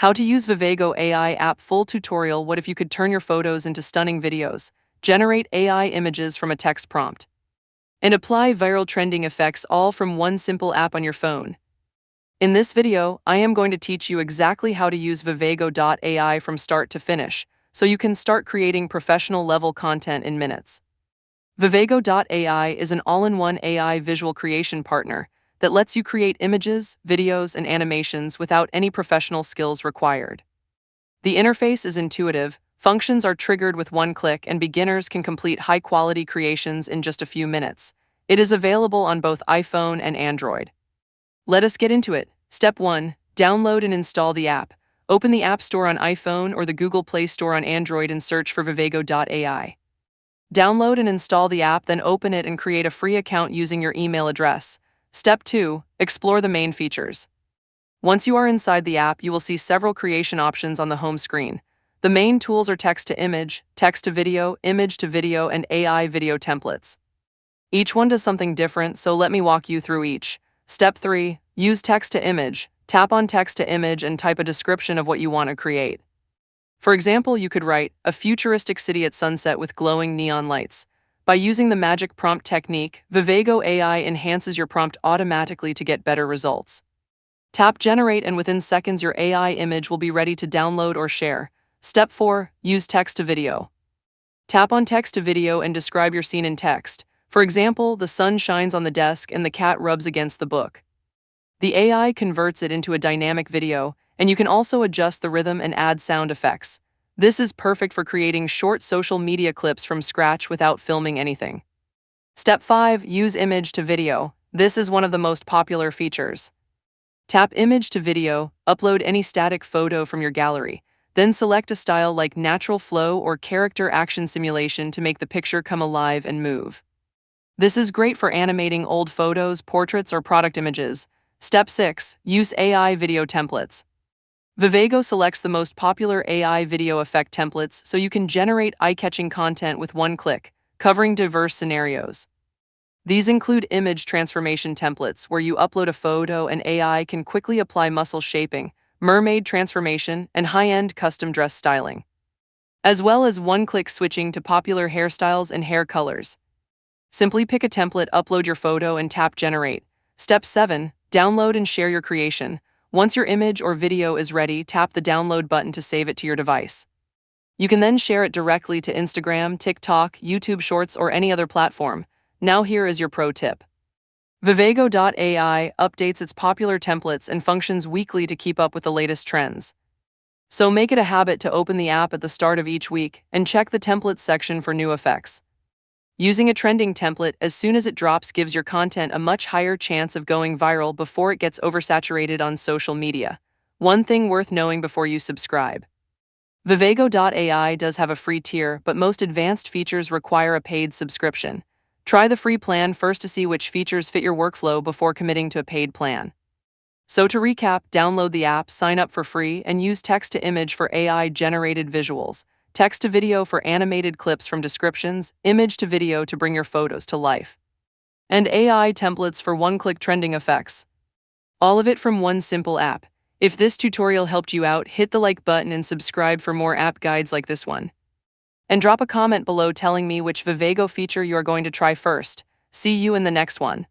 How to use Vivago AI app full tutorial. What if you could turn your photos into stunning videos, generate AI images from a text prompt, and apply viral trending effects all from one simple app on your phone? In this video, I am going to teach you exactly how to use Vivago AI from start to finish, so you can start creating professional level content in minutes. Vivago AI is an all-in-one AI visual creation partner that lets you create images, videos, and animations without any professional skills required. The interface is intuitive, functions are triggered with one click, and beginners can complete high-quality creations in just a few minutes. It is available on both iPhone and Android. Let us get into it. Step 1. Download and install the app. Open the App Store on iPhone or the Google Play Store on Android and search for Vivago AI. Download and install the app, then open it and create a free account using your email address. Step 2. Explore the main features. Once you are inside the app, you will see several creation options on the home screen. The main tools are text to image to video, image to video, and AI video templates. Each one does something different, so let me walk you through each. Step 3. Use text to image. Tap on text to image and type a description of what you want to create. For example, you could write, "A futuristic city at sunset with glowing neon lights." By using the magic prompt technique, Vivago AI enhances your prompt automatically to get better results. Tap Generate and within seconds your AI image will be ready to download or share. Step 4. Use text to video. Tap on text to video and describe your scene in text. For example, the sun shines on the desk and the cat rubs against the book. The AI converts it into a dynamic video, and you can also adjust the rhythm and add sound effects. This is perfect for creating short social media clips from scratch without filming anything. Step 5. Use image to video. This is one of the most popular features. Tap Image to Video, upload any static photo from your gallery, then select a style like natural flow or character action simulation to make the picture come alive and move. This is great for animating old photos, portraits, or product images. Step 6. Use AI video templates. Vivago selects the most popular AI video effect templates so you can generate eye-catching content with one click, covering diverse scenarios. These include image transformation templates, where you upload a photo and AI can quickly apply muscle shaping, mermaid transformation, and high-end custom dress styling, as well as one-click switching to popular hairstyles and hair colors. Simply pick a template, upload your photo, and tap Generate. Step 7. Download and share your creation. Once your image or video is ready, tap the download button to save it to your device. You can then share it directly to Instagram, TikTok, YouTube Shorts, or any other platform. Now here is your pro tip. Vivago AI updates its popular templates and functions weekly to keep up with the latest trends. So make it a habit to open the app at the start of each week and check the templates section for new effects. Using a trending template as soon as it drops gives your content a much higher chance of going viral before it gets oversaturated on social media. One thing worth knowing before you subscribe. Vivago AI does have a free tier, but most advanced features require a paid subscription. Try the free plan first to see which features fit your workflow before committing to a paid plan. So to recap, download the app, sign up for free, and use text to image for AI-generated visuals, text to video for animated clips from descriptions, image to video to bring your photos to life, and AI templates for one-click trending effects. All of it from one simple app. If this tutorial helped you out, hit the like button and subscribe for more app guides like this one. And drop a comment below telling me which Vivago feature you are going to try first. See you in the next one.